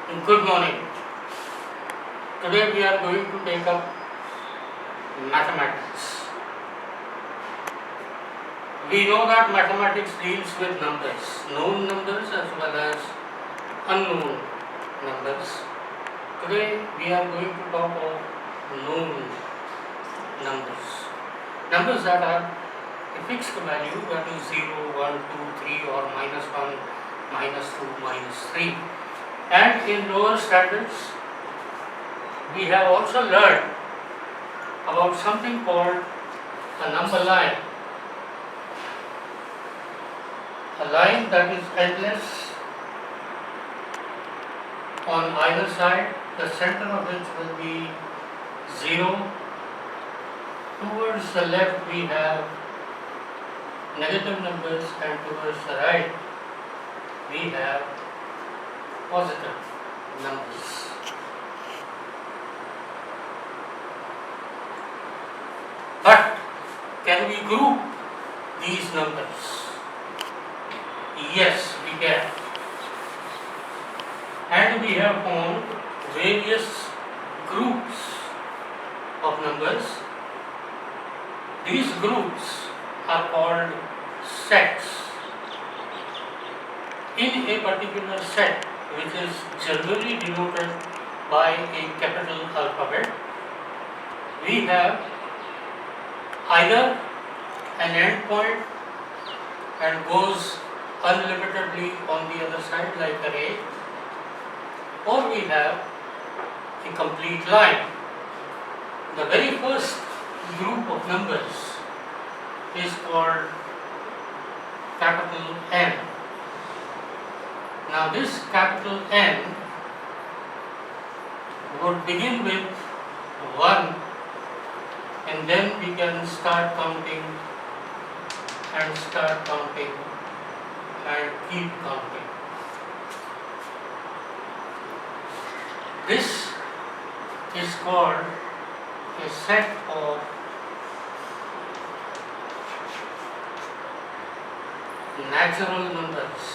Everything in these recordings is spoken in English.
Good morning. Today we are going to take up mathematics. We know that mathematics deals with numbers, known numbers as well as unknown numbers. Today we are going to talk of known numbers. Numbers that are a fixed value, that is 0, 1, 2, 3 or -1, -2, -3. And in lower standards we have also learned about something called a number line. A line that is endless on either side, the center of which will be 0. Towards the left we have negative numbers and towards the right we have positive numbers. But can we group these numbers? Yes, we can. And we have formed various groups of numbers. These groups are called sets. In a particular set, which is generally denoted by a capital alphabet, we have either an endpoint and goes unlimitedly on the other side like array, or we have a complete line. The very first group of numbers is called capital N. Now this capital N would begin with 1, and then we can start counting and start counting and keep counting. This is called a set of natural numbers.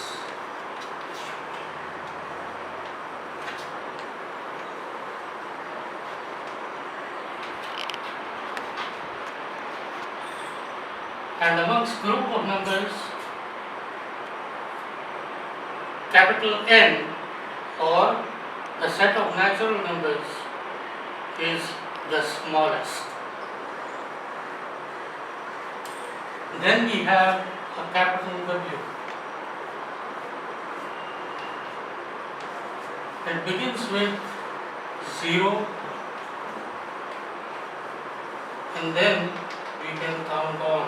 And amongst group of numbers, capital N or the set of natural numbers is the smallest. Then we have a capital W. It begins with 0 and then we can count on.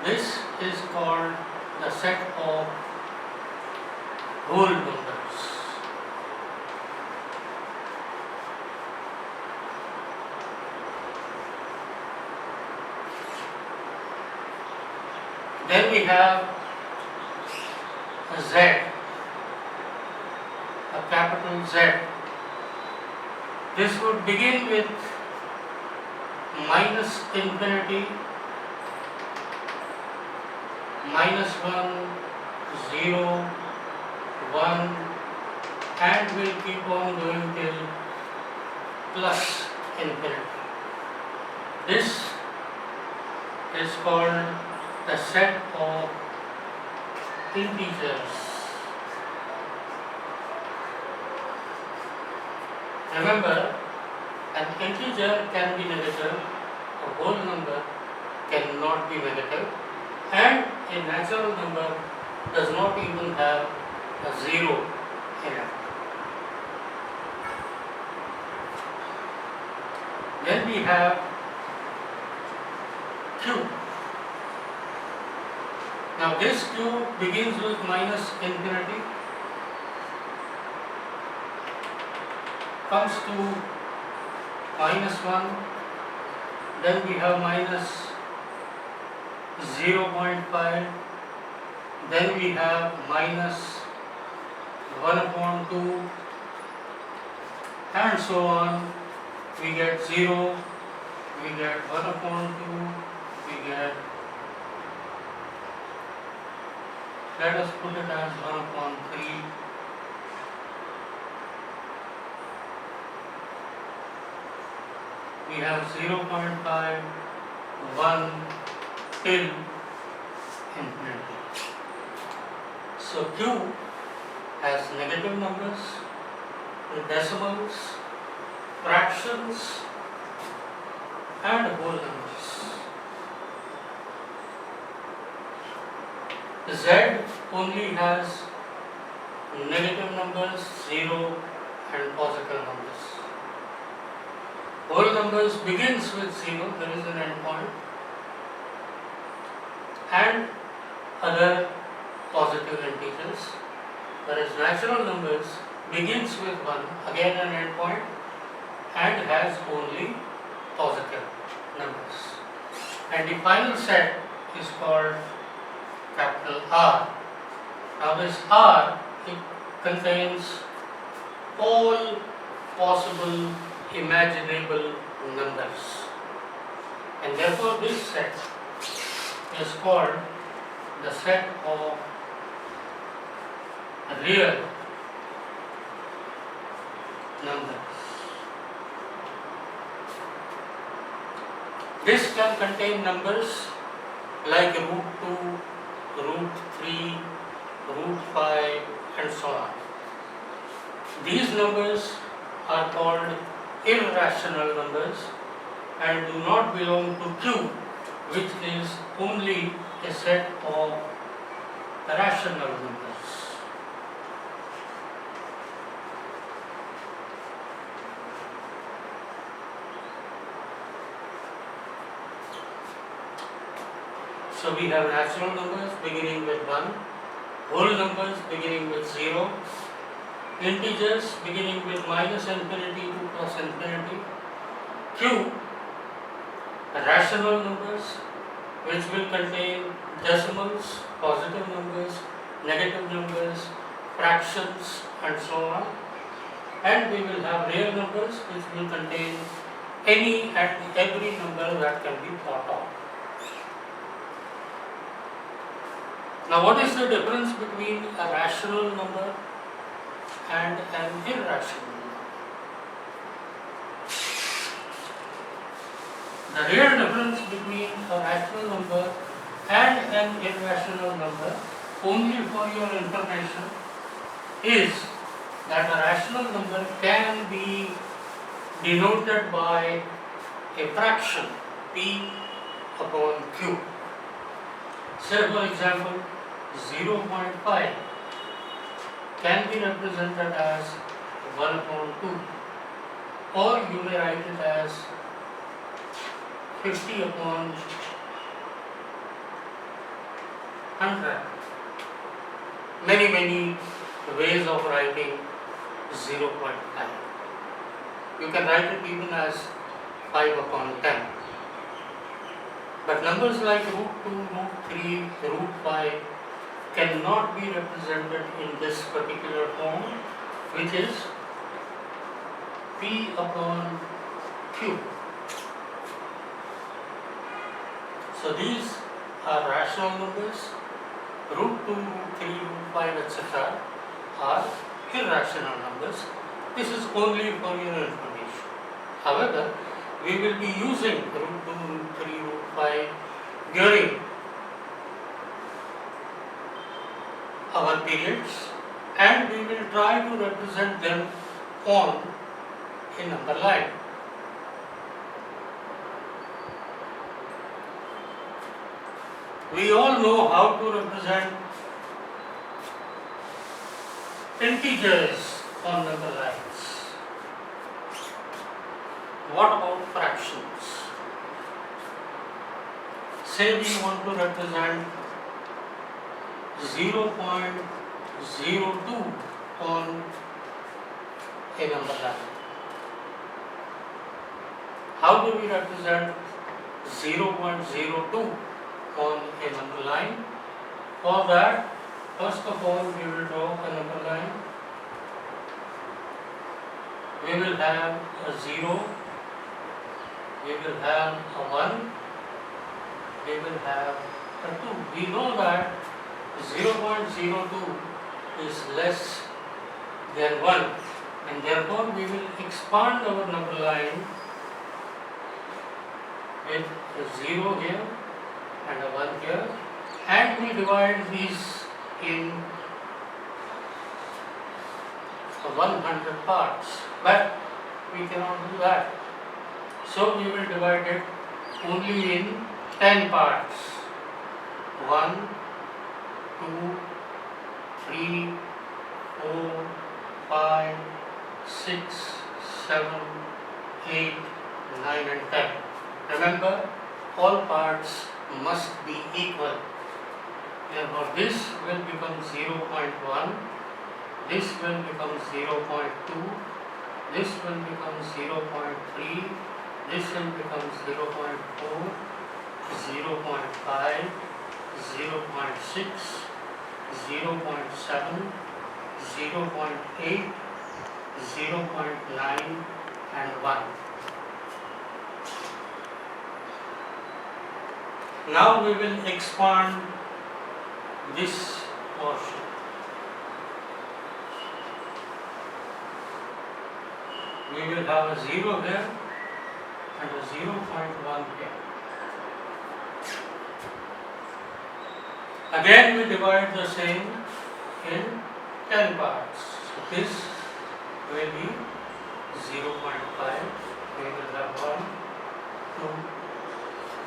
This is called the set of whole numbers. Then we have a Z, a capital Z. This would begin with minus infinity, -1, 0, 1, and will keep on going till plus infinity. This is called the set of integers. Remember, an integer can be negative, a whole number cannot be negative, and a natural number does not even have a 0 in it. Then we have Q. Now this Q begins with minus infinity, comes to -1, then we have minus 0.5, then we have minus 1/2, and so on. We get 0, we get 1/2, we get, let us put it as 1/3, we have 0.5, 1 till infinity. So Q has negative numbers, decimals, fractions and whole numbers. Z only has negative numbers, 0 and positive numbers. Whole numbers begins with 0, there is an endpoint, and other positive integers, whereas natural numbers begins with 1, again an endpoint, and has only positive numbers. And the final set is called capital R. Now this R, it contains all possible imaginable numbers, and therefore this set is called the set of real numbers. This can contain numbers like root 2, root 3, root 5 and so on. These numbers are called irrational numbers and do not belong to Q, which is only a set of rational numbers. So we have natural numbers beginning with 1, whole numbers beginning with 0, integers beginning with minus infinity to plus infinity, Q, rational numbers which will contain decimals, positive numbers, negative numbers, fractions and so on, and we will have real numbers which will contain any and every number that can be thought of. Now what is the difference between a rational number and an irrational number? The real difference between a rational number and an irrational number, only for your information, is that a rational number can be denoted by a fraction p upon q. Say for example, 0.5 can be represented as 1 upon 2, or you may write it as 50 upon 100. Many ways of writing 0.5. You can write it even as 5 upon 10. But numbers like root 2, root 3, root 5 cannot be represented in this particular form, which is p upon q. So these are rational numbers. Root 2, root 3, root 5, etc. are irrational numbers. This is only for your information. However, we will be using root 2, root 3, root 5 during our periods, and we will try to represent them on a number line. We all know how to represent integers on number lines. What about fractions? Say we want to represent 0.02 on a number line. How do we represent 0.02 on a number line? For that, first of all, we will draw a number line. We will have a 0, we will have a 1, we will have a 2. We know that 0.02 is less than 1, and therefore we will expand our number line with a 0 here and a 1 here, and we divide these in 100 parts, but we cannot do that. So we will divide it only in 10 parts. 1, 2, 3, 4, 5, 6, 7, 8, 9 and 10. Remember, all parts must be equal. Therefore, this will become 0.1, this will become 0.2, this will become 0.3, this will become 0.4, 0.5, 0.6, 0.7, 0.8, 0.9 and 1. Now we will expand this portion. We will have a 0 here and a 0.1 here. Again we divide the same in 10 parts. So this will be 0.5. We will have 1, 2,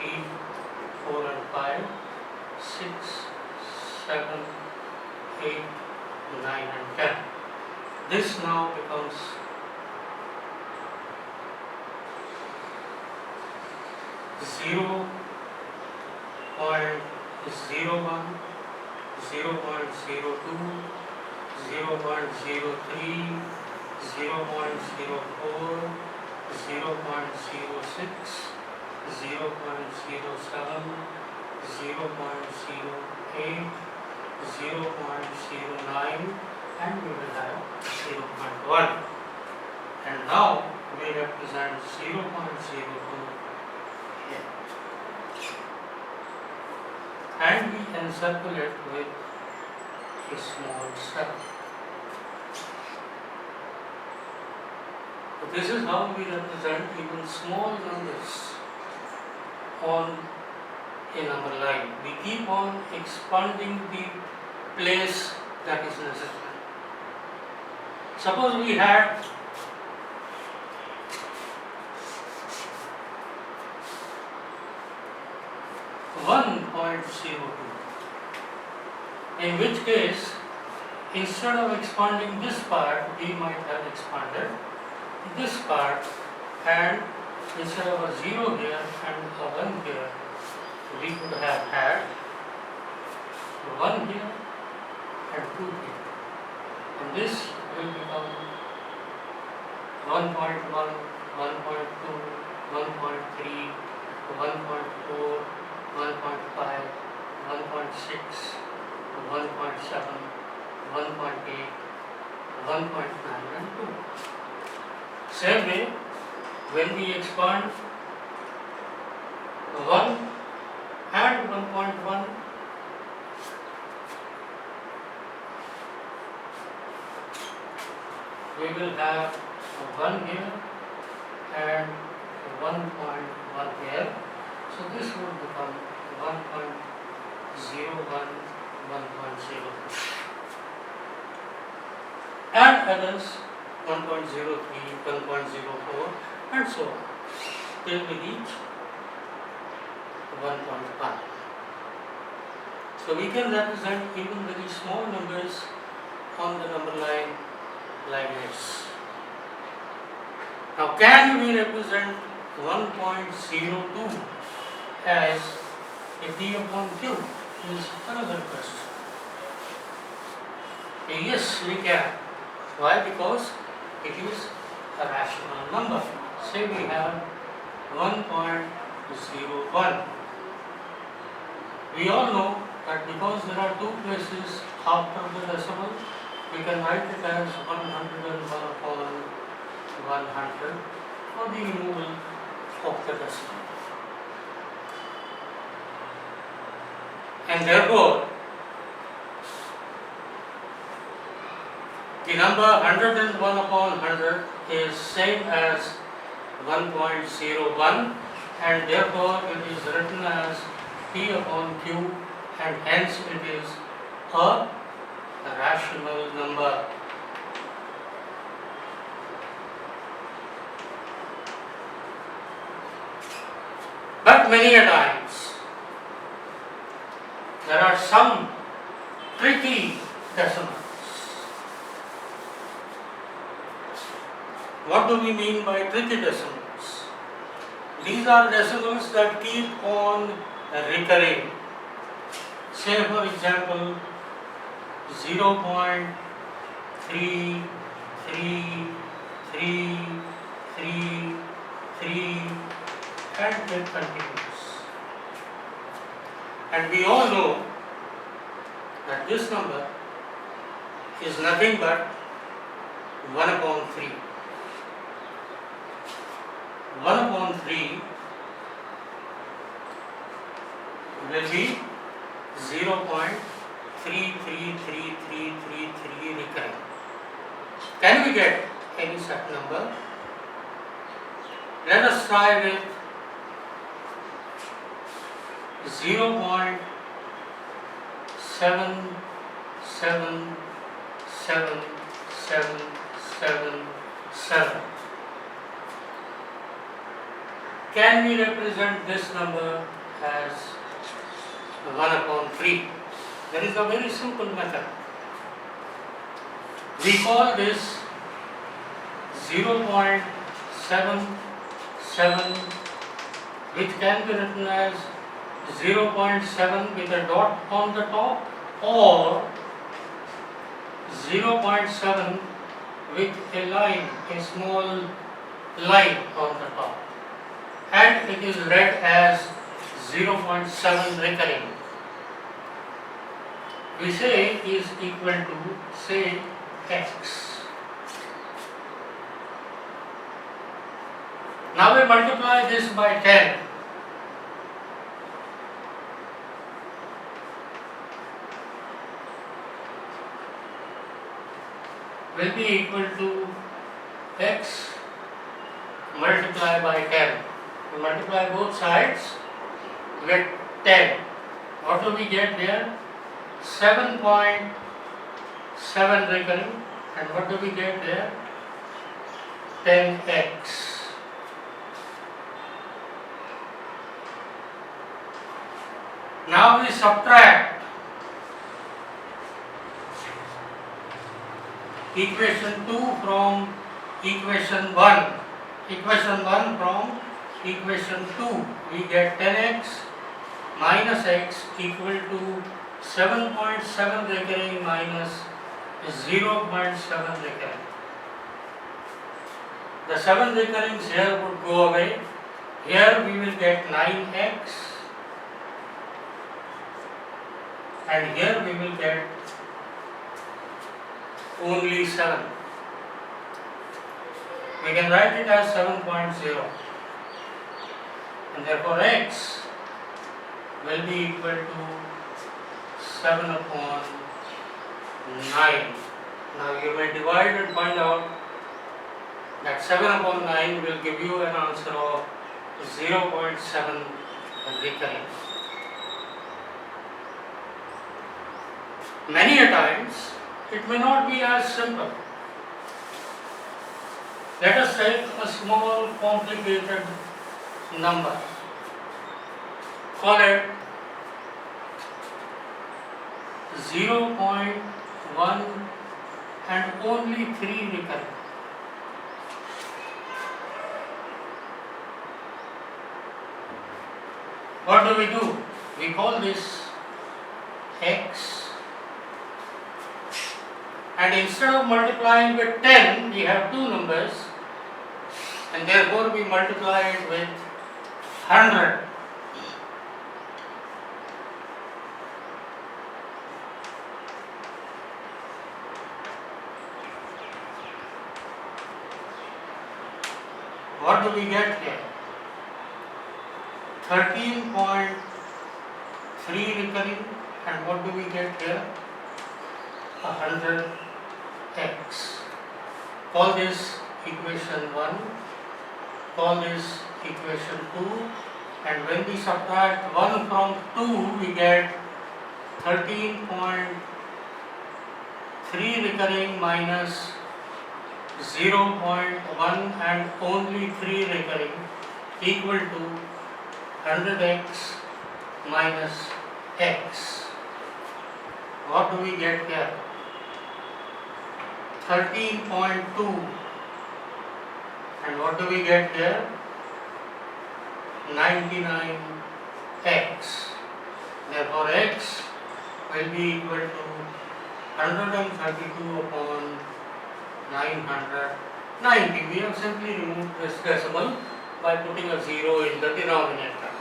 3, 4 and 5, 6, 7, 8, 9 and 10. This now becomes 0.01, 0.02, 0.03, 0.04, 0.06, 0.07, 0.08, 0.09 and we will have 0.1. And now we represent 0.02 here. And we encircle it with a small circle. So this is how we represent even small numbers on a number line. We keep on expanding the place that is necessary. Suppose we had .02, in which case instead of expanding this part we might have expanded this part, and instead of a 0 here and a 1 here we could have had 1 here and 2 here, and this will become 1.1, 1.2, 1.3, 1.4, 1.5, 1.6, 1.7, 1.8, 1.9 and 2. Same way, when we expand 1 and 1.1, we will have 1 here and 1.1 here. So this will become 1.01, 1.02. And others 1.03, 1.04 and so on till we reach 1.1. So we can represent even very small numbers on the number line like this. Now can we represent 1.02 as a p upon q is another question. Yes, we can. Why? Because it is a rational number. Say we have 1.01. We all know that because there are two places after the decimal, we can write it as 101 upon 100 for the removal of the decimal. And therefore, the number 101 upon 100 is same as 1.01, and therefore it is written as P upon Q, and hence it is a rational number. But many a times there are some tricky decimals. What do we mean by tricky decimals? These are decimals that keep on recurring. Say for example 0.333333 and it continues. And we all know that this number is nothing but 1 upon 3. 1 upon 3 will be 0.333333 recurring. Can we get any such number? Let us try with 0.777777. Can we represent this number as 1 upon 3? There is a very simple method. We call this 0.77, which can be written as 0.7 with a dot on the top, or 0.7 with a line, a small line on the top, and it is read as 0.7 recurring. We say is equal to, say, x. Now we multiply this by 10. Will be equal to x multiplied by 10. We multiply both sides with 10. What do we get there? 7.7 recurring. And what do we get there? 10x. Now we subtract equation 2 from equation 1. Equation 1 from equation 2. We get 10x minus x equal to 7.7 recurring minus 0.7 recurring. The 7 recurrings here would go away. Here we will get 9x, and here we will get only 7. We can write it as 7.0, and therefore x will be equal to 7 upon 9. Now you may divide and find out that 7 upon 9 will give you an answer of 0.7 recurring. Many a times it may not be as simple. Let us take a small complicated number. Call it 0.1 and only 3 recurring. What do? We call this x, and instead of multiplying with 10, we have two numbers, and therefore we multiply it with 100. What do we get here? 13.3 recurring, and what do we get here? 100x. Call this equation 1, call this equation 2, and when we subtract 1 from 2, we get 13.3 recurring minus 0.1 and only 3 recurring equal to 100x minus x. What do we get here? 13.2, and what do we get here? 99x. Therefore x will be equal to 132 upon 990. We have simply removed this decimal by putting a 0 in the denominator.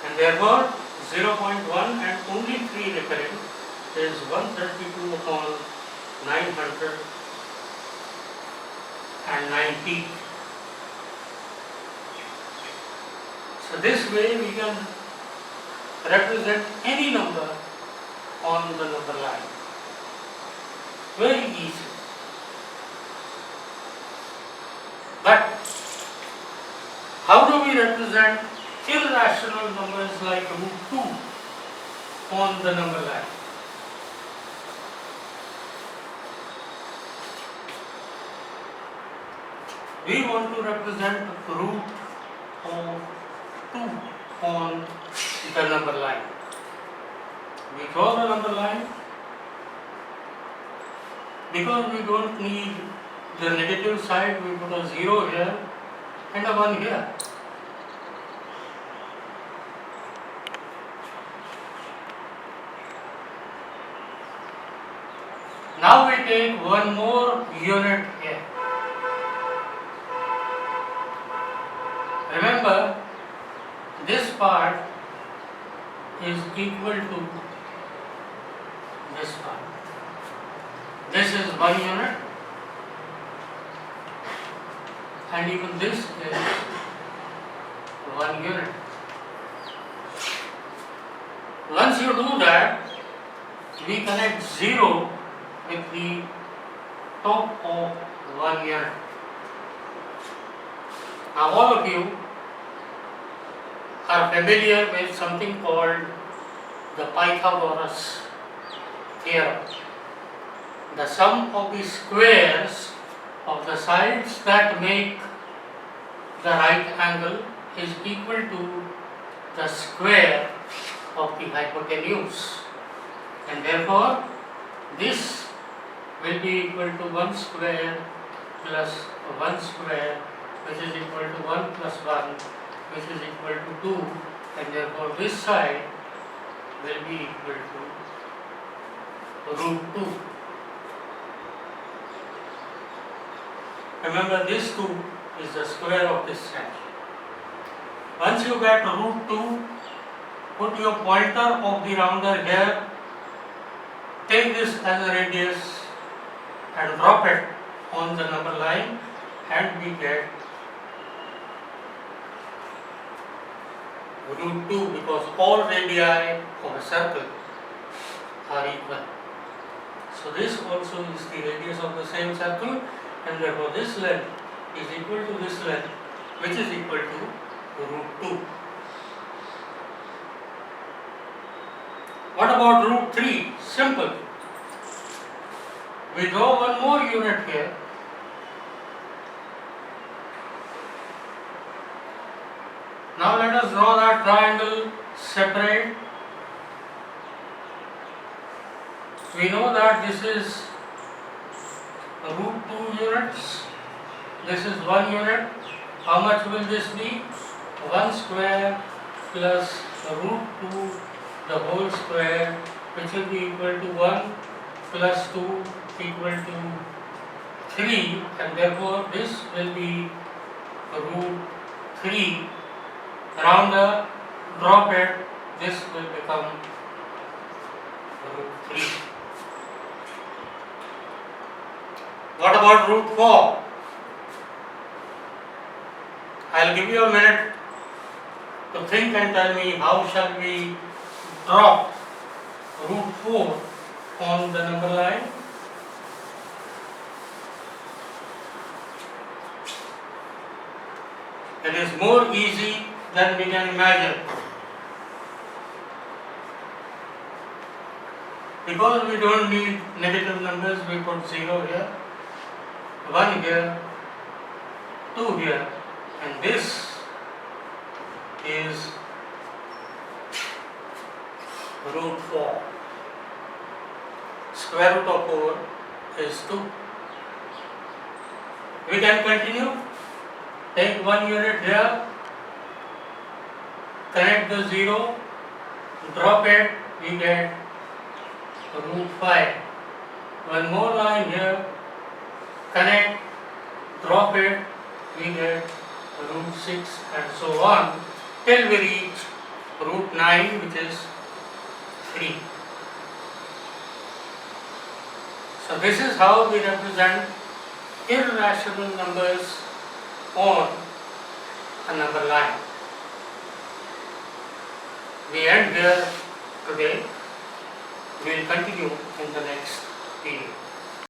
And therefore 0.1 and only 3 recurring is 132 upon 990. So this way we can represent any number on the number line. Very easy. But how do we represent irrational numbers like root 2 on the number line? We want to represent root of 2 on the number line. We draw the number line because we don't need the negative side. We put a 0 here and a 1 here. Now we take one more unit here. Remember, this part is equal to this part. This is 1 unit, and even this is 1 unit. Once you do that, we connect 0 with the top of 1 unit. Now all of you are familiar with something called the Pythagoras theorem. The sum of the squares of the sides that make the right angle is equal to the square of the hypotenuse, and therefore this will be equal to 1 square plus 1 square, which is equal to 1 plus 1, which is equal to 2, and therefore this side will be equal to root 2. Remember, this 2 is the square of this side. Once you get root 2, put your pointer of the rounder here, take this as a radius and drop it on the number line, and we get root 2 because all radii of a circle are equal. So this also is the radius of the same circle, and therefore this length is equal to this length, which is equal to root 2. What about root 3? Simple. We draw one more unit here. Now let us draw that triangle separate. We know that this is root 2 units. This is 1 unit. How much will this be? 1 square plus root 2 the whole square, which will be equal to 1 plus 2 equal to 3, and therefore this will be root 3. Rounder, drop it, this will become root 3. What about root 4? I'll give you a minute to think and tell me how shall we drop root 4 on the number line. It is more easy than we can imagine. Because we don't need negative numbers, we put 0 here, 1 here, 2 here, and this is root 4. Square root of 4 is 2. We can continue. Take 1 unit here, connect the 0, drop it, we get root 5. One more line here, connect, drop it, we get root 6 and so on till we reach root 9, which is 3. So this is how we represent irrational numbers on a number line. We end here today. We will continue in the next video.